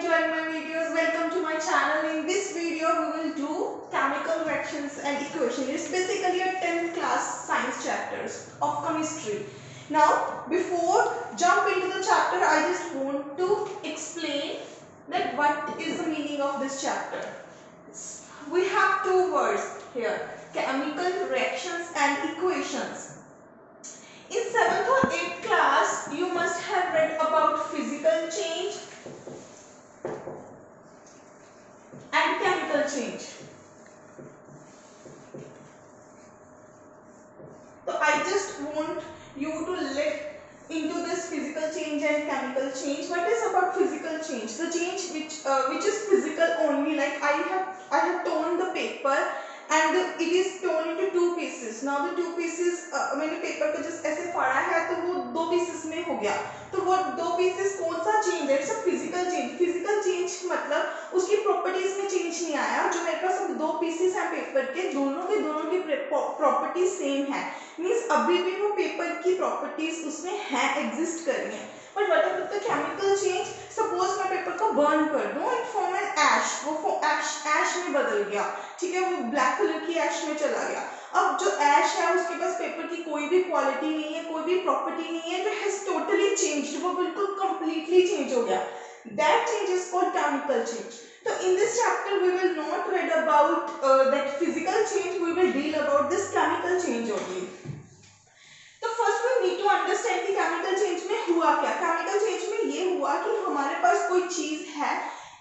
enjoying my videos, welcome to my channel. In this video we will do chemical reactions and equation. It's basically a 10th class science chapters of chemistry. Now before jump into the chapter, I just want to explain that what is the meaning of this chapter. We have two words here, chemical reactions and equations. In 7th or 8th class, you must have read about physical change and chemical change. So I just want you to look into this physical change and chemical change. What is about physical change? The change which is physical only. Like I have torn the paper and it is torn into two pieces. Now the two pieces मैंने paper को just ऐसे फाड़ा है तो वो दो pieces में हो गया. तो वो दो pieces कौन सा change है? It's a physical change. Physical change मतलब उसकी properties में change नहीं आया. जो मेरे पास अब दो pieces हैं पेपर के दोनों की properties same है. मीन्स अभी भी वो पेपर की प्रॉपर्टीज उसमें है, एग्जिस्ट कर रही हैं. But what about the chemical change? Suppose मैं पेपर को बर्न कर दूं एंड फॉर्म एन ऐश, वो ऐश में बदल गया, ठीक है, वो ब्लैक कलर की ऐश में चला गया. अब जो ऐश है उसके पास पेपर की कोई भी क्वालिटी नहीं है, कोई भी प्रॉपर्टी नहीं है, जो हैज टोटली चेंज्ड, वो बिल्कुल कंप्लीटली चेंज हो गया. That change is called chemical change. So in this chapter we will not read about that physical change, we will deal about this chemical change only. तो first we need to understand कि chemical change में हुआ क्या. chemical change में ये हुआ कि हमारे पास कोई चीज है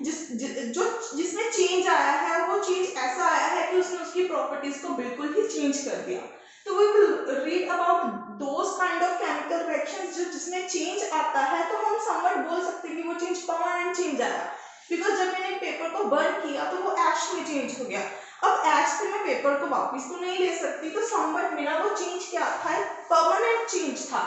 जिसमें चेंज आया है, वो चेंज ऐसा आया है कि उसने उसकी प्रॉपर्टीज को बिल्कुल ही चेंज कर दिया. तो we will read about those kind of chemical reactions जिसमें चेंज आता है. तो हम somewhat बोल सकते हैं कि वो चेंज परमानेंट चेंज आया, बिकॉज जब मैंने पेपर को बर्न किया तो वो ऐश में चेंज हो गया. अब ऐश से मैं पेपर को वापस तो नहीं ले सकती, तो समवट मेरा वो चेंज क्या था, परमानेंट चेंज था.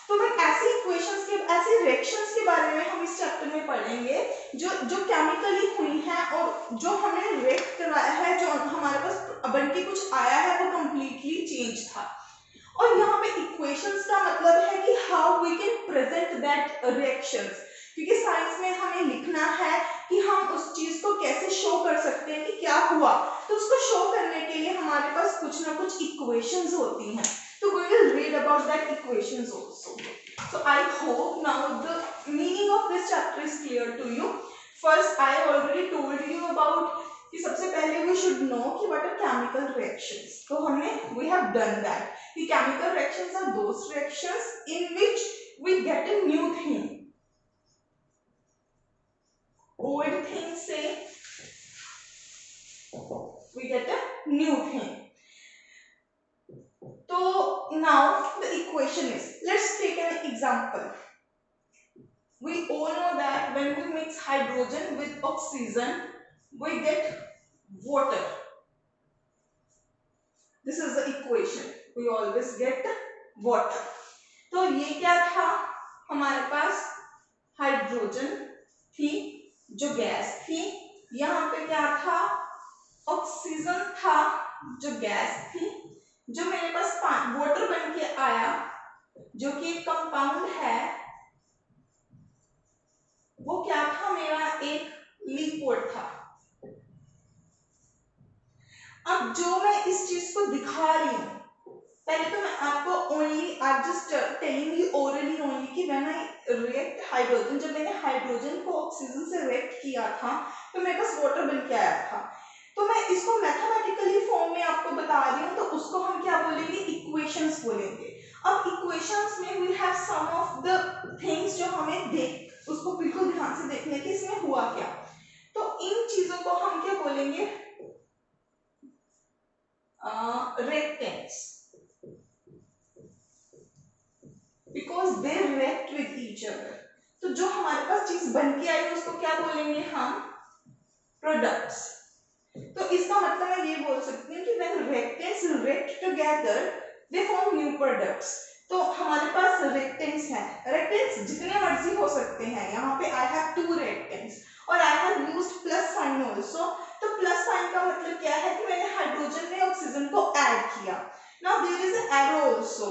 तो मैं ऐसी इक्वेशंस के, ऐसी रिएक्शंस के बारे में हम इस चैप्टर में पढ़ेंगे जो केमिकली हुई हैं और जो हमने रिएक्ट कराया है, जो हमारे पास बन के कुछ आया है, वो कंप्लीटली चेंज था. और यहाँ पे इक्वेशंस का मतलब है कि how we can present that reactions, क्योंकि साइंस में हमें लिखना है कि हम उस चीज को कैसे शो कर सकते हैं कि क्या हुआ. तो उसको शो करने के लिए हमारे पास कुछ ना कुछ इक्वेशंस होती हैं. तो we will read about that equations also. So I hope now the meaning of this chapter is clear to you. First I already told you about कि सबसे पहले we should know कि what are chemical reactions. तो हमने we have done that. कि chemical reactions are those reactions in which we get a new thing. Old thing say we get a new thing. So now the equation is, let's take an example. We all know that when we mix hydrogen with oxygen we get water. This is the equation, we always get water. तो ये क्या था, हमारे पास hydrogen थी जो gas थी, यहाँ पे क्या था, ऑक्सीजन था जो गैस थी, जो मेरे पास वाटर बन के आया जो कि एक कंपाउंड है, वो क्या था, मेरा एक लिक्विड था. अब जो मैं इस चीज को दिखा रही हूं, पहले तो मैं आपको only I just telling you orally only कि व्हेन आई रिएक्ट हाइड्रोजन, जब मैंने हाइड्रोजन को ऑक्सीजन से रिएक्ट किया था तो मेरे पास वाटर बन के आया था. तो मैं इसको मैथमेटिकली फॉर्म में आपको बता रही हूँ, तो उसको हम क्या बोलेंगे, इक्वेशंस बोलेंगे. अब इक्वेशंस में we have some of the things जो हमें देख, उसको बिल्कुल ध्यान से देखने कि इसमें हुआ क्या. तो इन चीजों को हम क्या बोलेंगे, reactants, because they react with each other. तो जो हमारे पास चीज बन के आई उसको क्या बोलेंगे हम, प्रोडक्ट्स. तो इसका मतलब मैं ये बोल सकती हूँ कि when reactants react together they form new products. तो हमारे पास reactants हैं, reactants जितने मर्जी हो सकते हैं. यहाँ पे I have two reactants और I have used plus sign also. तो प्लस साइन का मतलब क्या है कि मैंने हाइड्रोजन में ऑक्सीजन को ऐड किया. Now there is an arrow also,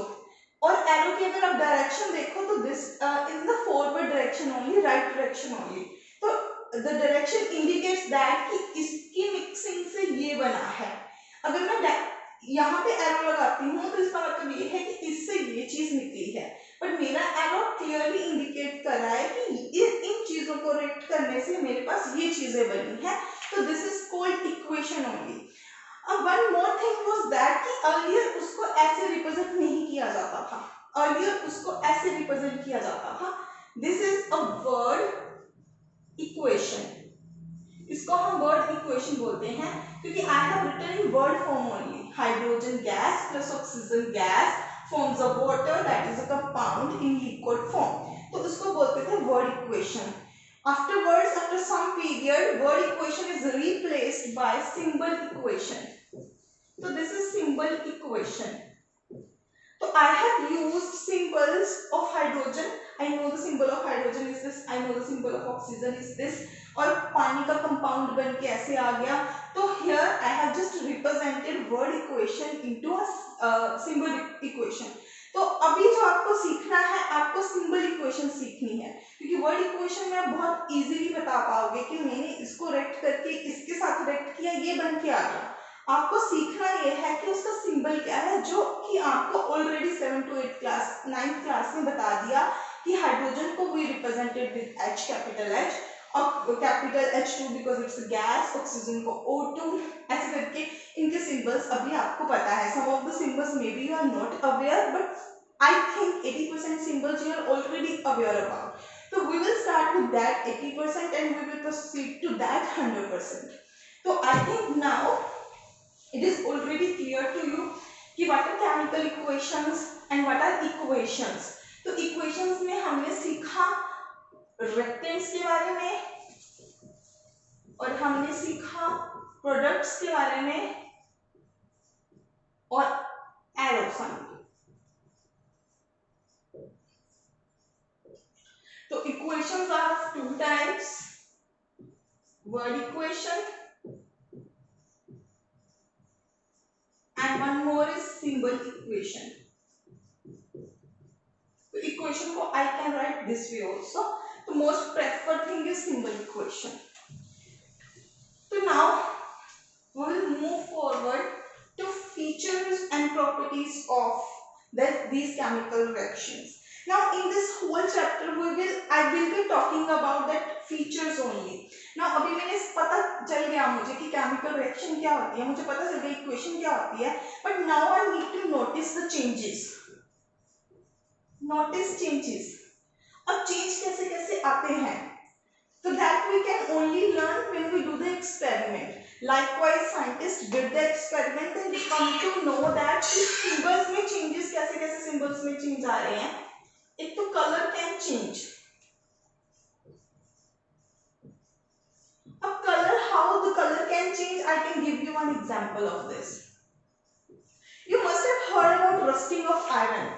और एरो की अगर आप डायरेक्शन देखो तो this in the forward direction only, right direction only. तो द डायरेक्शन इंडिकेट्स दैट कि इसकी मिक्सिंग से ये बना है। अगर मैं यहाँ पे एरो लगाती हूँ तो इसका मतलब ये है कि इससे ये चीज निकली है, बट मेरा एरो क्लियरली इंडिकेट कर रहा है कि इन चीजों को रिएक्ट करने से मेरे पास ये चीजें बनी है। तो this is called equation only. अब one more thing was that कि अर्लियर उसको ऐसे रिप्रेजेंट नहीं किया जाता था, अर्लियर उसको ऐसे रिप्रेजेंट किया जाता था। This is a word equation, इसको हम वर्ड इक्वेशन बोलते हैं क्योंकि I have written in word form only. Hydrogen gas plus oxygen gas forms a water that is a compound in liquid form, तो उसको बोलते थे word equation. Afterwards, after some period, word equation is replaced by symbol equation. So this is symbol equation. So I have used symbols of hydrogen. I know the symbol of hydrogen is this. I know the symbol of oxygen is this. और पानी का compound बन के ऐसे आ गया। तो here I have just represented word equation into a symbol equation. तो अभी जो आपको सीखना है, आपको सिंबल इक्वेशन सीखनी है, क्योंकि वर्ड इक्वेशन में आप बहुत इजीली बता पाओगे कि मैंने इसको रेक्ट करके इसके साथ रेक्ट किया, ये बन के आ गया। आपको सीखना ये है कि उसका सिंबल क्या है, जो कि आपको already 7 to 8 class 9th class में बता दिया कि हाइड्रोजन को we represented with H, capital H, और capital H2 because it's gas, oxygen को O2, ऐसे करके इनके सिंबल्स अभी आपको पता है। Some of the symbols may be you are not aware, but I think 80% symbols you are already aware about. So we will start with that 80% and we will proceed to that 100%. So I think now it is already clear to you कि what are chemical equations and what are equations. तो equations में हमने सीखा reactants के बारे में और हमने सीखा products के बारे में और arrows हमने। तो equations are of two types, word equation and one more is symbol equation. तो equation को I can write this way also. The most preferred thing is symbol equation. So now we will move forward to features and properties of these chemical reactions. Now in this whole chapter I will be talking about that features only. Now अभी मैंने पता चल गया मुझे कि chemical reaction क्या होती है, मुझे पता चल गया equation क्या होती है, but now I need to notice the changes. Notice changes. अब change कैसे कैसे आते हैं, so that we can only learn when we do the experiment. Likewise, scientists did the experiment and they come to know that symbols में changes कैसे कैसे symbols में change आ रहे हैं. एक तो color can change. अब color, how the color can change, I can give you one example of this. You must have heard about rusting of iron.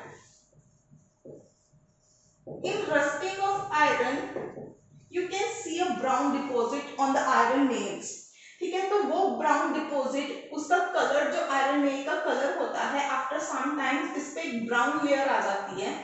In rusting of iron, you can see a brown deposit on the iron nails. ठीक है, तो वो brown deposit, उसका colour जो iron nail का colour होता है, after some time इस पे एक brown layer आ जाती है।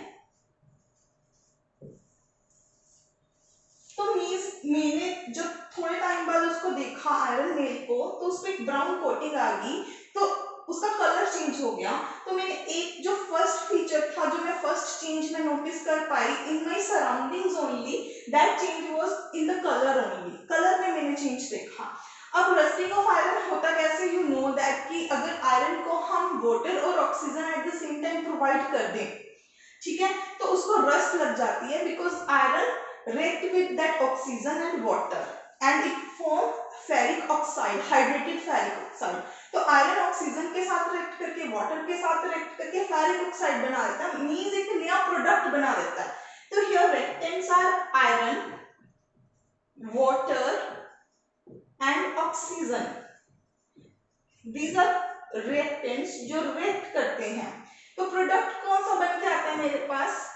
तो मैंने जब थोड़े टाइम बाद उसको देखा आयरन नेल को, तो उस पे एक ब्राउन कोटिंग आ गई, तो उसका कलर चेंज हो गया। तो मैंने एक जो फर्स्ट फीचर था, जो मैं फर्स्ट चेंज में नोटिस कर पाई in my surroundings only, that change was in the colour only. Colour में मैंने चेंज देखा। अब रस्टिंग ऑफ आयरन होता कैसे, यू नो दैट कि अगर आयरन को हम वाटर और oxygen at the same time provide कर दें, ठीक है, तो उसको रस्ट लग जाती है, because iron react with that oxygen and water and it form ferric oxide, hydrated ferric oxide. तो आयरन ऑक्सीजन के साथ रिएक्ट करके, वाटर के साथ रिएक्ट करके फेरिक ऑक्साइड बना देता है, मींस एक नया प्रोडक्ट बना देता है। तो here reactants are iron, water and oxygen. These are reactants जो रिएक्ट करते हैं। तो प्रोडक्ट कौन सा बन के आता है मेरे पास,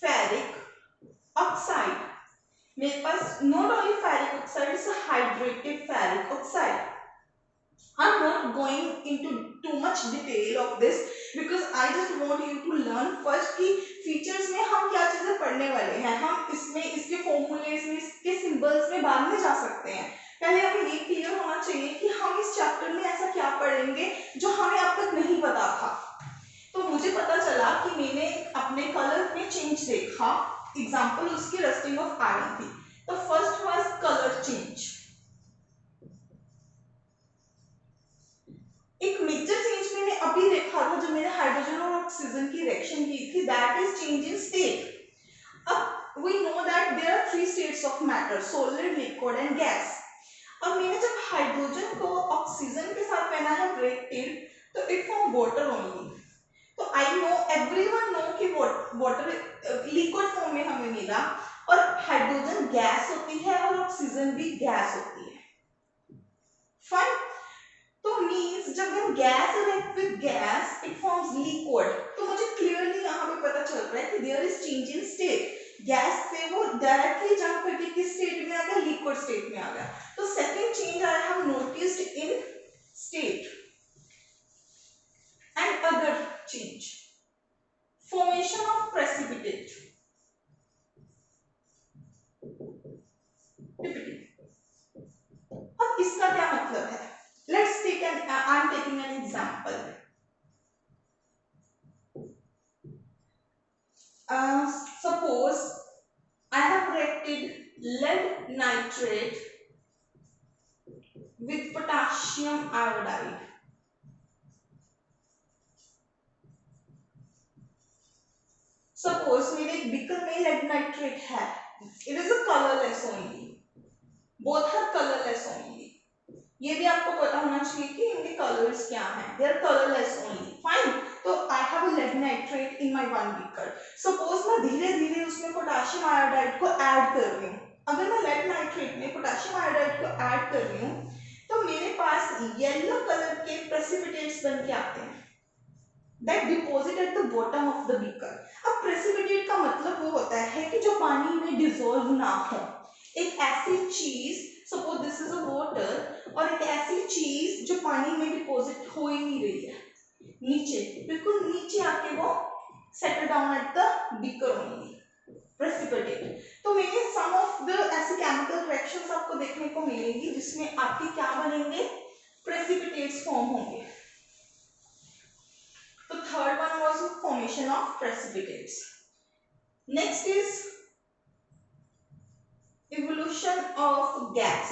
फेरिक oxide. मेरे पास not only ferric oxide, it's a hydrated ferric oxide. I'm not going into too much detail of this because I just want you to learn first कि features में हम क्या चीजें पढ़ने वाले हैं, हम इसमें इसके formulas में इसके symbols सिंबल्स में बाद में जा सकते हैं, पहले हमें ये क्लियर होना चाहिए कि हम इस चैप्टर में ऐसा क्या पढ़ेंगे जो हमें अब तक नहीं पता था। तो मुझे पता चला कि मैंने अपने कलर में चेंज देखा, एग्जाम्पल उसकी रस्टिंग ऑफ आयरन थी। तो फर्स्ट वाज कलर चेंज। एक मेजर चेंज मैंने अभी देखा था जब मैंने हाइड्रोजन और ऑक्सीजन की रिएक्शन की थी, that is change in state. अब we know that there are 3 states of matter, solid, liquid and gas. अब मैंने जब हाइड्रोजन को ऑक्सीजन के साथ पहना है रिएक्टेड, तो इट फॉर्म वाटर ओनली। तो आई नो, एवरीवन नो कि वाटर लिक्विड फॉर्म में हमें मिला, और हाइड्रोजन गैस होती है और ऑक्सीजन भी गैस होती है। फाइन। तो मींस जब हम gas react with gas it forms liquid. तो मुझे क्लियरली यहाँ पे पता चल रहा है कि there is change in state. Gas से वो डायरेक्टली जंप करके किस स्टेट में आ गया, लिक्विड स्टेट में आ गया। तो second change I have noticed in state. And other change, formation of precipitate. अब इसका क्या मतलब है? Let's take I'm taking an example. Suppose I have reacted lead nitrate with potassium iodide. Suppose मेरे एक बीकर में lead nitrate है. It is a colorless only. Both are colorless only. ये भी आपको पता होना चाहिए कि इनके कलर्स क्या हैं. They are colorless only. Fine. तो I have a lead nitrate in my one beaker. Suppose मैं धीरे धीरे उसमें पोटेशियम आयोडाइड को ऐड कर रही हूँ. अगर मैं lead nitrate में पोटेशियम आयोडाइड को ऐड कर रही हूँ, तो मेरे पास येलो कलर के प्रेसिपिटेट्स बन के आते हैं. That deposit at the bottom of the beaker. अब प्रेसिपिटेट का मतलब वो होता है कि जो पानी में डिसॉल्व ना हो. एक ऐसी चीज, suppose this is a water, और एक ऐसी चीज जो पानी में डिपॉजिट हो ही नहीं रही है, नीचे, बिल्कुल नीचे आके वो settle down at the beaker only, precipitate. तो मैंने सम ऑफ द ऐसे केमिकल रिएक्शंस आपको देखने को मिलेंगी जिसमें आपके क्या बनेंगे, प्रेसिपिटेट्स फॉर्म होंगे. तो third one was formation of precipitates. Next is evolution of gas.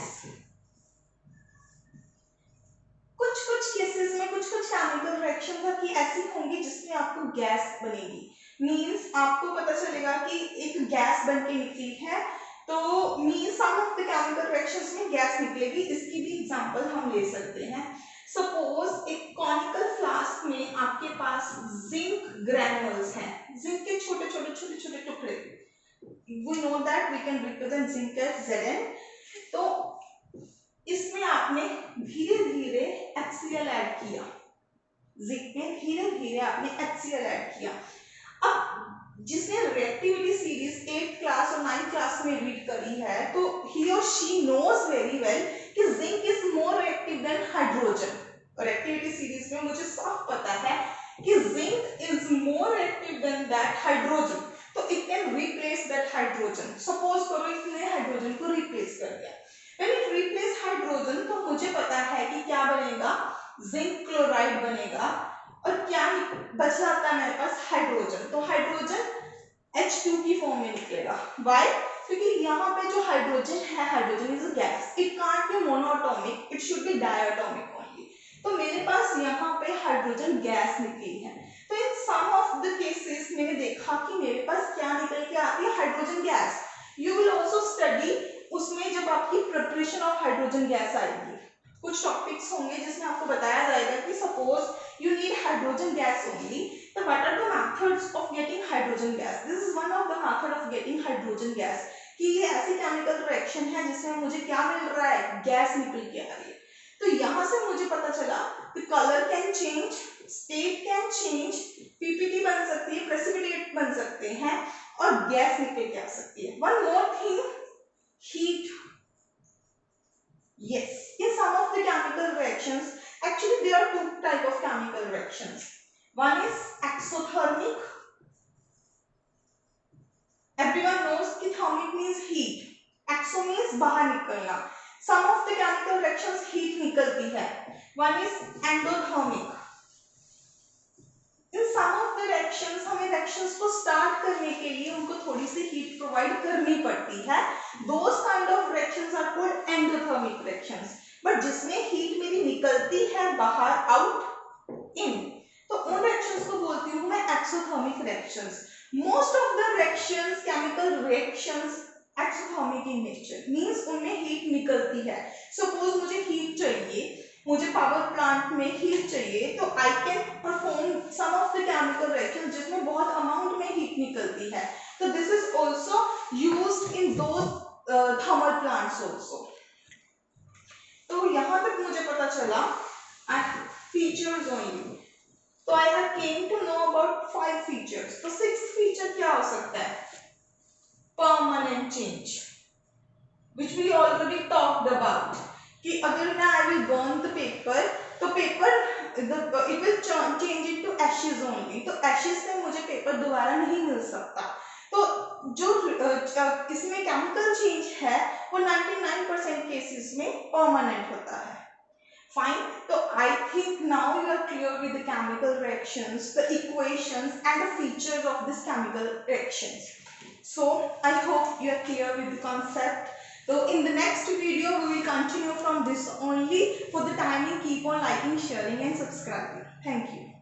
कुछ केसेस में कुछ केमिकल रिएक्शन की ऐसी होंगी जिसमें आपको गैस बनेगी. मींस आपको पता चलेगा कि एक गैस बन के निकली है, तो means some of the chemical reactions में गैस निकलेगी. इसकी भी एग्जांपल हम ले सकते हैं. सपोज एक कॉनिकल फ्लास्क में आपके पास जिंक ग्रैन्युल्स हैं, जिंक के छोटे छोटे टुकड़े. We know that we can represent zinc as Zn. तो इसमें आपने धीरे धीरे HCl ऐड किया, जिंक में धीरे धीरे आपने HCl ऐड किया. अब जिसने रिएक्टिविटी सीरीज 8th क्लास और 9th क्लास में रीड करी है, तो he or she knows very well कि zinc is more reactive than hydrogen. Reactivity series में मुझे साफ पता है कि zinc is more reactive than that hydrogen. तो it can replace that hydrogen. Suppose करो इसने हाइड्रोजन को रिप्लेस कर दिया. व्हेन इट रिप्लेस हाइड्रोजन, तो मुझे पता है कि क्या बनेगा, जिंक क्लोराइड बनेगा, और क्या बच जाता है मेरे पास, हाइड्रोजन. तो हाइड्रोजन H2 की फॉर्म में निकलेगा. व्हाई? क्योंकि यहाँ पे जो हाइड्रोजन है, hydrogen is a gas. It can't be monoatomic, it should be diatomic only. तो मेरे पास यहाँ पे हाइड्रोजन गैस निकली है. तो इन सम ऑफ द केसेस मैंने देखा कि मेरे पास क्या निकल के आती है, hydrogen gas. You will also study उसमें जब आपकी प्रिपरेशन ऑफ हाइड्रोजन गैस आएगी. कुछ टॉपिक्स होंगे जिसमें आपको बताया जाएगा कि suppose you need hydrogen gas only, तो what are the methods of getting hydrogen gas. This is one of the method of getting hydrogen gas, कि ये ऐसी केमिकल रिएक्शन है जिसमें मुझे क्या मिल रहा है, गैस निकल के आ रही है. तो यहाँ से मुझे पता चला कि colour can change, state can change, PPT बन सकती है, प्रेसिपिटेट बन सकते हैं, और गैस निकल के आ सकती है. One more thing, heat. Yes, in some of the chemical reactions, actually there are two type of chemical reactions. One is exothermic. Everyone knows कि thermic means heat. Exo means बाहर निकलना। Some of the chemical reactions heat निकलती है। One is endothermic. In some of the reactions हमें reactions को start करने के लिए उनको थोड़ी सी हीट प्रोवाइड करनी पड़ती है। Those kind of reactions are called endothermic reactions. But जिसमें हीट मेरी निकलती है बाहर, आउट इन, तो उन रिएक्शंस को बोलती हूँ मैं exothermic reactions. Most of the reactions, chemical reactions exothermic in nature, means उनमें हीट निकलती है। सपोज मुझे हीट चाहिए, मुझे पावर प्लांट में हीट चाहिए, तो I can perform some of the chemical reaction जिसमें बहुत अमाउंट में हीट निकलती है। तो this is also used in those thermal plants also. तो यहां तक मुझे पता चला फीचर्स ओनली। तो I have came to know about 5 features. तो 6th फीचर क्या हो सकता है? Permanent change, which we already talked about, कि अगर मैं I will burn the paper, तो paper it will change into ashes only. तो एशेस से मुझे पेपर दोबारा नहीं मिल सकता। तो जो इसमें केमिकल चेंज है वो 99% केसेस में परमानेंट होता है। फाइन। तो I think now you are clear with the chemical reactions, the equations and the features of this chemical reactions. So I hope you are clear with the concept. So in the next video we will continue from this only. For the timing, keep on liking, sharing and subscribing. Thank you.